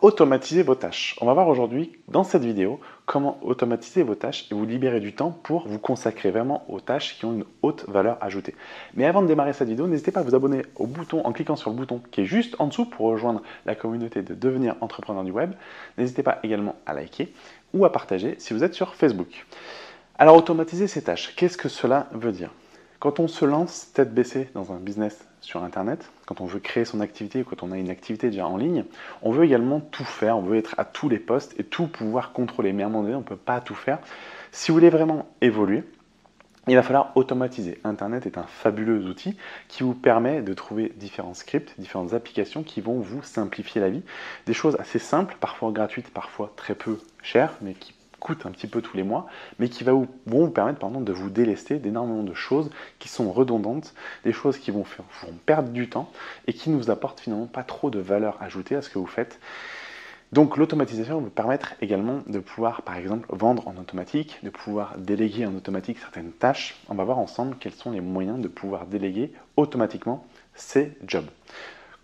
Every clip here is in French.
automatiser vos tâches. On va voir aujourd'hui, dans cette vidéo, comment automatiser vos tâches et vous libérer du temps pour vous consacrer vraiment aux tâches qui ont une haute valeur ajoutée. Mais avant de démarrer cette vidéo, n'hésitez pas à vous abonner au bouton en cliquant sur le bouton qui est juste en dessous pour rejoindre la communauté de devenir entrepreneur du web. N'hésitez pas également à liker ou à partager si vous êtes sur Facebook. Alors, automatiser ces tâches, qu'est-ce que cela veut dire? Quand on se lance tête baissée dans un business sur Internet, quand on veut créer son activité ou quand on a une activité déjà en ligne, on veut également tout faire, on veut être à tous les postes et tout pouvoir contrôler. Mais à un moment donné, on ne peut pas tout faire. Si vous voulez vraiment évoluer, il va falloir automatiser. Internet est un fabuleux outil qui vous permet de trouver différents scripts, différentes applications qui vont vous simplifier la vie. Des choses assez simples, parfois gratuites, parfois très peu chères, mais qui coûtent un petit peu tous les mois, mais qui vont vous permettre de vous délester d'énormément de choses qui sont redondantes, des choses qui vont perdre du temps et qui ne vous apportent finalement pas trop de valeur ajoutée à ce que vous faites. Donc l'automatisation va vous permettre également de pouvoir, par exemple, vendre en automatique, de pouvoir déléguer en automatique certaines tâches. On va voir ensemble quels sont les moyens de pouvoir déléguer automatiquement ces jobs.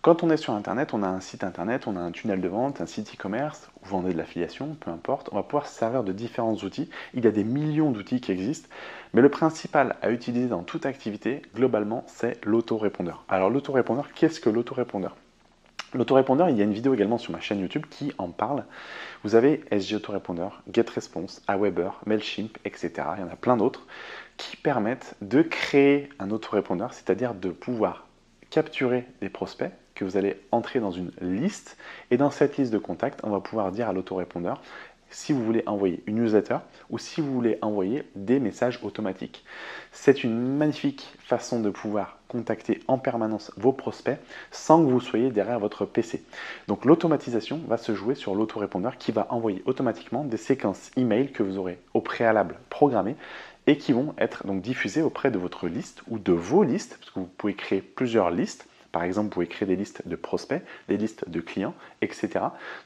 Quand on est sur Internet, on a un site Internet, on a un tunnel de vente, un site e-commerce, vous vendez de l'affiliation, peu importe, on va pouvoir se servir de différents outils. Il y a des millions d'outils qui existent, mais le principal à utiliser dans toute activité, globalement, c'est l'autorépondeur. Alors l'autorépondeur, qu'est-ce que l'autorépondeur? L'autorépondeur, il y a une vidéo également sur ma chaîne YouTube qui en parle. Vous avez SG Autorépondeur, GetResponse, Aweber, Mailchimp, etc. Il y en a plein d'autres qui permettent de créer un autorépondeur, c'est-à-dire de pouvoir capturer des prospects que vous allez entrer dans une liste. Et dans cette liste de contacts, on va pouvoir dire à l'autorépondeur si vous voulez envoyer une newsletter ou si vous voulez envoyer des messages automatiques. C'est une magnifique façon de pouvoir contacter en permanence vos prospects sans que vous soyez derrière votre PC. Donc l'automatisation va se jouer sur l'autorépondeur qui va envoyer automatiquement des séquences email que vous aurez au préalable programmées et qui vont être donc diffusées auprès de votre liste ou de vos listes, parce que vous pouvez créer plusieurs listes. Par exemple, vous pouvez créer des listes de prospects, des listes de clients, etc.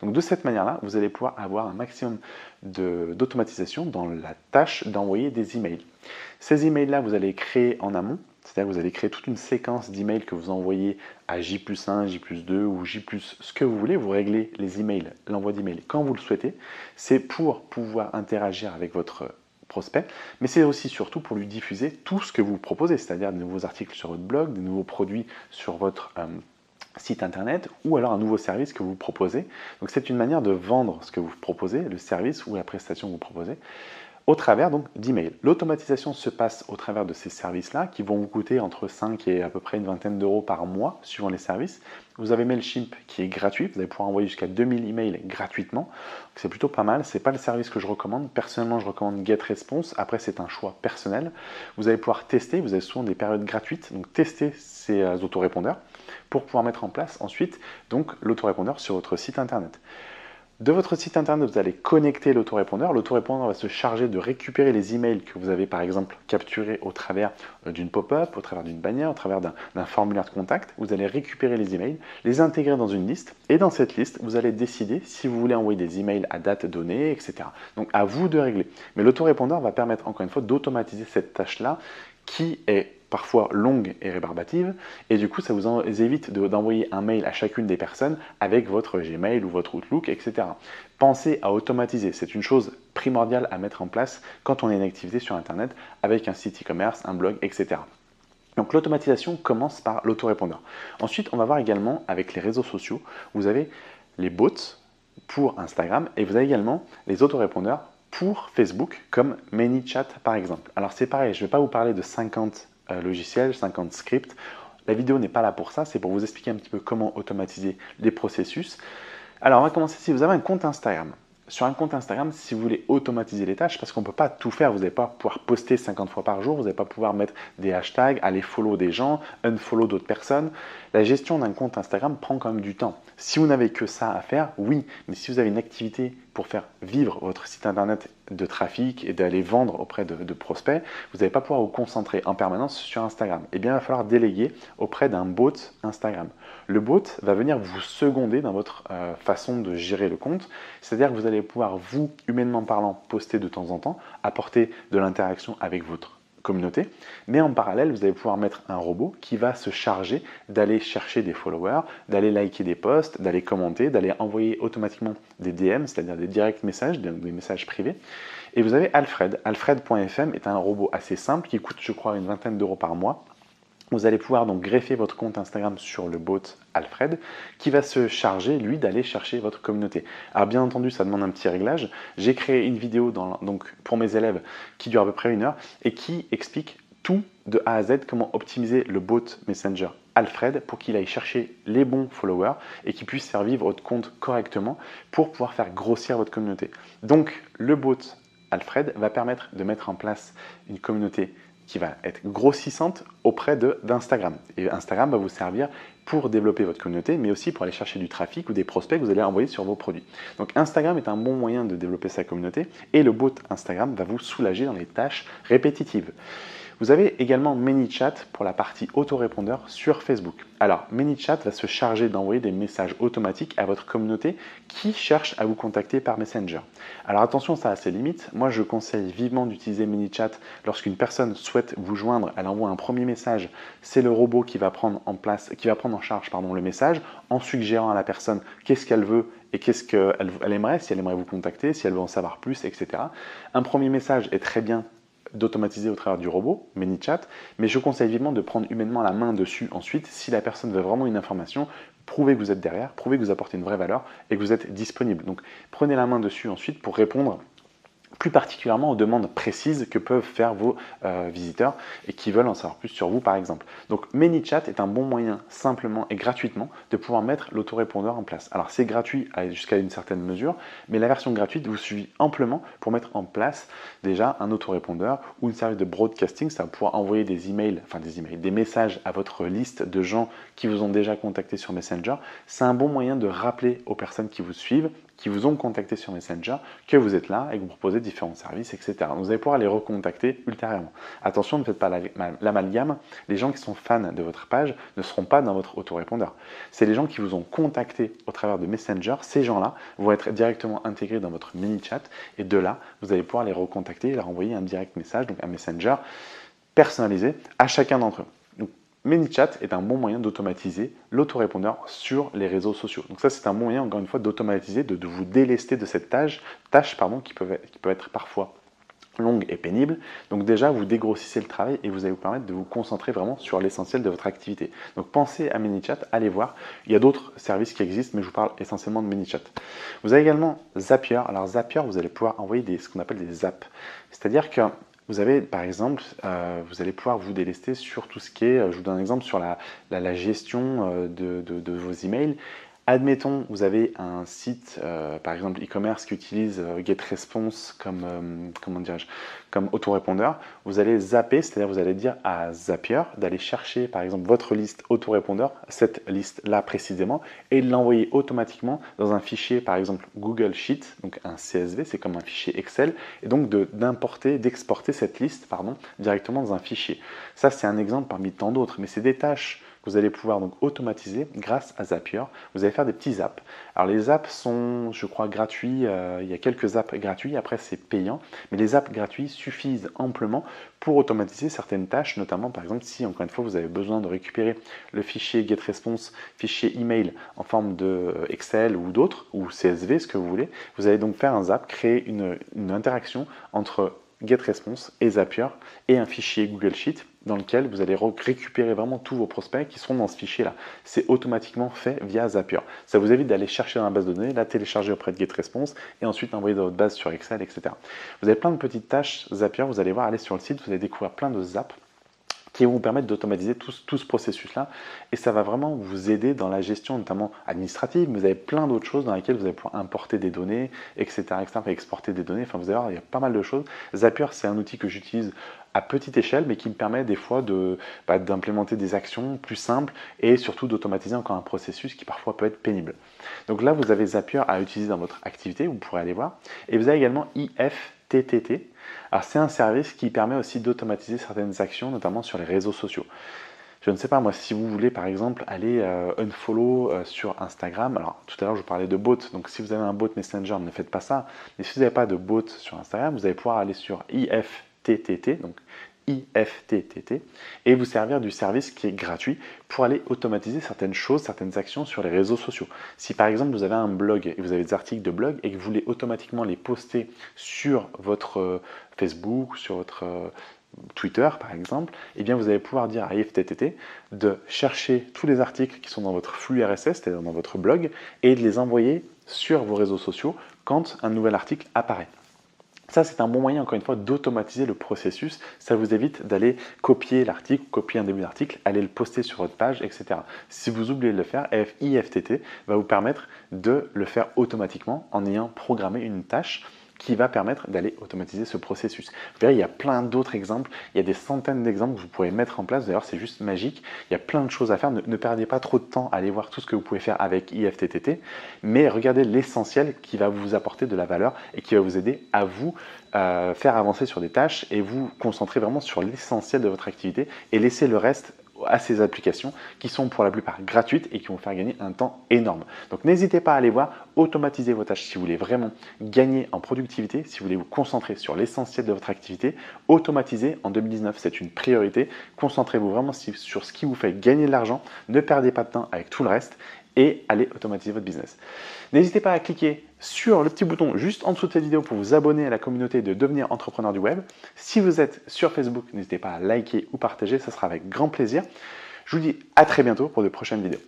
Donc de cette manière-là, vous allez pouvoir avoir un maximum d'automatisation dans la tâche d'envoyer des emails. Ces emails-là, vous allez créer en amont, c'est-à-dire que vous allez créer toute une séquence d'emails que vous envoyez à J+1, J+2 ou J+, ce que vous voulez. Vous réglez les emails, l'envoi d'emails quand vous le souhaitez. C'est pour pouvoir interagir avec votre prospect, mais c'est aussi surtout pour lui diffuser tout ce que vous proposez, c'est-à-dire de nouveaux articles sur votre blog, de nouveaux produits sur votre site internet ou alors un nouveau service que vous proposez. Donc c'est une manière de vendre ce que vous proposez, le service ou la prestation que vous proposez, au travers donc d'emails. L'automatisation se passe au travers de ces services-là qui vont vous coûter entre 5 et à peu près une vingtaine d'euros par mois suivant les services. Vous avez Mailchimp qui est gratuit, vous allez pouvoir envoyer jusqu'à 2000 emails gratuitement. C'est plutôt pas mal, c'est pas le service que je recommande. Personnellement, je recommande GetResponse. Après, c'est un choix personnel. Vous allez pouvoir tester, vous avez souvent des périodes gratuites, donc tester ces autorépondeurs pour pouvoir mettre en place ensuite donc l'autorépondeur sur votre site internet. De votre site internet, vous allez connecter l'autorépondeur. L'autorépondeur va se charger de récupérer les emails que vous avez par exemple capturés au travers d'une pop-up, au travers d'une bannière, au travers d'un formulaire de contact. Vous allez récupérer les emails, les intégrer dans une liste et dans cette liste, vous allez décider si vous voulez envoyer des emails à date donnée, etc. Donc à vous de régler. Mais l'autorépondeur va permettre encore une fois d'automatiser cette tâche-là qui est parfois longue et rébarbative, et du coup ça vous évite d'envoyer un mail à chacune des personnes avec votre Gmail ou votre Outlook, etc. Pensez à automatiser, c'est une chose primordiale à mettre en place quand on a une activité sur Internet avec un site e-commerce, un blog, etc. Donc l'automatisation commence par l'autorépondeur. Ensuite, on va voir également avec les réseaux sociaux, vous avez les bots pour Instagram et vous avez également les autorépondeurs pour Facebook comme ManyChat par exemple. Alors c'est pareil, je ne vais pas vous parler de 50 logiciels, 50 scripts. La vidéo n'est pas là pour ça, c'est pour vous expliquer un petit peu comment automatiser les processus. Alors on va commencer si vous avez un compte Instagram. Sur un compte Instagram, si vous voulez automatiser les tâches, parce qu'on ne peut pas tout faire, vous n'allez pas pouvoir poster 50 fois par jour, vous n'allez pas pouvoir mettre des hashtags, aller follow des gens, unfollow d'autres personnes. La gestion d'un compte Instagram prend quand même du temps. Si vous n'avez que ça à faire, oui, mais si vous avez une activité pour faire vivre votre site internet de trafic et d'aller vendre auprès de prospects, vous n'allez pas pouvoir vous concentrer en permanence sur Instagram. Eh bien, il va falloir déléguer auprès d'un bot Instagram. Le bot va venir vous seconder dans votre façon de gérer le compte, c'est-à-dire que vous allez pouvoir, vous, humainement parlant, poster de temps en temps, apporter de l'interaction avec votre communauté, mais en parallèle, vous allez pouvoir mettre un robot qui va se charger d'aller chercher des followers, d'aller liker des posts, d'aller commenter, d'aller envoyer automatiquement des DM, c'est-à-dire des direct messages, des messages privés. Et vous avez Alfred. Alfred.fm est un robot assez simple qui coûte, je crois, une vingtaine d'euros par mois. Vous allez pouvoir donc greffer votre compte Instagram sur le bot Alfred qui va se charger, lui, d'aller chercher votre communauté. Alors bien entendu, ça demande un petit réglage. J'ai créé une vidéo donc, pour mes élèves qui dure à peu près 1 heure et qui explique tout de A à Z, comment optimiser le bot Messenger Alfred pour qu'il aille chercher les bons followers et qu'il puisse servir votre compte correctement pour pouvoir faire grossir votre communauté. Donc le bot Alfred va permettre de mettre en place une communauté qui va être grossissante auprès d'Instagram. Et Instagram va vous servir pour développer votre communauté, mais aussi pour aller chercher du trafic ou des prospects que vous allez envoyer sur vos produits. Donc Instagram est un bon moyen de développer sa communauté et le bot Instagram va vous soulager dans les tâches répétitives. Vous avez également ManyChat pour la partie autorépondeur sur Facebook. Alors, ManyChat va se charger d'envoyer des messages automatiques à votre communauté qui cherche à vous contacter par Messenger. Alors attention, ça a ses limites. Moi, je conseille vivement d'utiliser ManyChat lorsqu'une personne souhaite vous joindre. Elle envoie un premier message. C'est le robot qui va prendre en charge le message en suggérant à la personne qu'est-ce qu'elle veut et qu'est-ce qu'elle aimerait, si elle aimerait vous contacter, si elle veut en savoir plus, etc. Un premier message est très bien d'automatiser au travers du robot, ManyChat, mais je conseille vivement de prendre humainement la main dessus ensuite si la personne veut vraiment une information. Prouvez que vous êtes derrière, prouvez que vous apportez une vraie valeur et que vous êtes disponible. Donc prenez la main dessus ensuite pour répondre plus particulièrement aux demandes précises que peuvent faire vos visiteurs et qui veulent en savoir plus sur vous par exemple. Donc ManyChat est un bon moyen simplement et gratuitement de pouvoir mettre l'autorépondeur en place. Alors c'est gratuit jusqu'à une certaine mesure, mais la version gratuite vous suffit amplement pour mettre en place déjà un autorépondeur ou une service de broadcasting. Ça va pouvoir envoyer des messages à votre liste de gens qui vous ont déjà contacté sur Messenger. C'est un bon moyen de rappeler aux personnes qui vous suivent, qui vous ont contacté sur Messenger, que vous êtes là et que vous proposez différents services, etc. Donc vous allez pouvoir les recontacter ultérieurement. Attention, ne faites pas l'amalgame. Les gens qui sont fans de votre page ne seront pas dans votre autorépondeur. C'est les gens qui vous ont contacté au travers de Messenger. Ces gens-là vont être directement intégrés dans votre mini-chat et de là, vous allez pouvoir les recontacter et leur envoyer un direct message, donc un Messenger personnalisé à chacun d'entre eux. ManyChat est un bon moyen d'automatiser l'autorépondeur sur les réseaux sociaux. Donc ça, c'est un bon moyen, encore une fois, d'automatiser, de vous délester de cette tâche qui peut être parfois longue et pénible. Donc déjà, vous dégrossissez le travail et vous allez vous permettre de vous concentrer vraiment sur l'essentiel de votre activité. Donc pensez à ManyChat, allez voir. Il y a d'autres services qui existent, mais je vous parle essentiellement de ManyChat. Vous avez également Zapier. Alors Zapier, vous allez pouvoir envoyer ce qu'on appelle des zaps. C'est-à-dire que vous avez, par exemple, vous allez pouvoir vous délester sur tout ce qui est, je vous donne un exemple, sur la gestion de vos emails. Admettons, vous avez un site, par exemple e-commerce qui utilise GetResponse comme autorépondeur. Vous allez zapper, c'est-à-dire vous allez dire à Zapier d'aller chercher, par exemple, votre liste autorépondeur, cette liste-là précisément, et de l'envoyer automatiquement dans un fichier, par exemple Google Sheet, donc un CSV, c'est comme un fichier Excel, et donc d'exporter cette liste, directement dans un fichier. Ça, c'est un exemple parmi tant d'autres, mais c'est des tâches que vous allez pouvoir donc automatiser grâce à Zapier. Vous allez faire des petits apps. Alors les apps sont, je crois, gratuits. Il y a quelques apps gratuits, après c'est payant. Mais les apps gratuits suffisent amplement pour automatiser certaines tâches, notamment par exemple si, encore une fois, vous avez besoin de récupérer le fichier GetResponse, fichier email en forme de Excel ou d'autres, ou CSV, ce que vous voulez. Vous allez donc faire un zap, créer une interaction entre GetResponse et Zapier et un fichier Google Sheet dans lequel vous allez récupérer vraiment tous vos prospects qui seront dans ce fichier-là. C'est automatiquement fait via Zapier. Ça vous évite d'aller chercher dans la base de données, la télécharger auprès de GetResponse et ensuite envoyer dans votre base sur Excel, etc. Vous avez plein de petites tâches Zapier, vous allez voir, allez sur le site, vous allez découvrir plein de zaps qui vont vous permettre d'automatiser tout ce processus-là. Et ça va vraiment vous aider dans la gestion, notamment administrative, mais vous avez plein d'autres choses dans lesquelles vous allez pouvoir importer des données, etc., exporter des données. Enfin, vous allez voir, il y a pas mal de choses. Zapier, c'est un outil que j'utilise à petite échelle, mais qui me permet des fois d'implémenter des actions plus simples et surtout d'automatiser encore un processus qui parfois peut être pénible. Donc là, vous avez Zapier à utiliser dans votre activité, vous pourrez aller voir. Et vous avez également IFTTT. Alors c'est un service qui permet aussi d'automatiser certaines actions, notamment sur les réseaux sociaux. Je ne sais pas, moi, si vous voulez par exemple aller unfollow sur Instagram, alors tout à l'heure je vous parlais de bot, donc si vous avez un bot Messenger, ne faites pas ça, mais si vous n'avez pas de bot sur Instagram, vous allez pouvoir aller sur IFTTT, donc IFTTT et vous servir du service qui est gratuit pour aller automatiser certaines choses, certaines actions sur les réseaux sociaux. Si par exemple vous avez un blog et vous avez des articles de blog et que vous voulez automatiquement les poster sur votre Facebook, sur votre Twitter par exemple, eh bien vous allez pouvoir dire à IFTTT de chercher tous les articles qui sont dans votre flux RSS, c'est-à-dire dans votre blog, et de les envoyer sur vos réseaux sociaux quand un nouvel article apparaît. Ça, c'est un bon moyen, encore une fois, d'automatiser le processus. Ça vous évite d'aller copier l'article, copier un début d'article, aller le poster sur votre page, etc. Si vous oubliez de le faire, IFTTT va vous permettre de le faire automatiquement en ayant programmé une tâche qui va permettre d'aller automatiser ce processus. Vous verrez, il y a plein d'autres exemples, il y a des centaines d'exemples que vous pourrez mettre en place, d'ailleurs c'est juste magique, il y a plein de choses à faire, ne perdez pas trop de temps à aller voir tout ce que vous pouvez faire avec IFTTT, mais regardez l'essentiel qui va vous apporter de la valeur et qui va vous aider à vous faire avancer sur des tâches et vous concentrer vraiment sur l'essentiel de votre activité et laisser le reste à ces applications qui sont pour la plupart gratuites et qui vont faire gagner un temps énorme. Donc n'hésitez pas à aller voir, automatiser vos tâches si vous voulez vraiment gagner en productivité, si vous voulez vous concentrer sur l'essentiel de votre activité. Automatiser en 2019, c'est une priorité. Concentrez-vous vraiment sur ce qui vous fait gagner de l'argent. Ne perdez pas de temps avec tout le reste et allez automatiser votre business. N'hésitez pas à cliquer sur le petit bouton juste en dessous de cette vidéo pour vous abonner à la communauté de devenir entrepreneur du web. Si vous êtes sur Facebook, n'hésitez pas à liker ou partager, ça sera avec grand plaisir. Je vous dis à très bientôt pour de prochaines vidéos.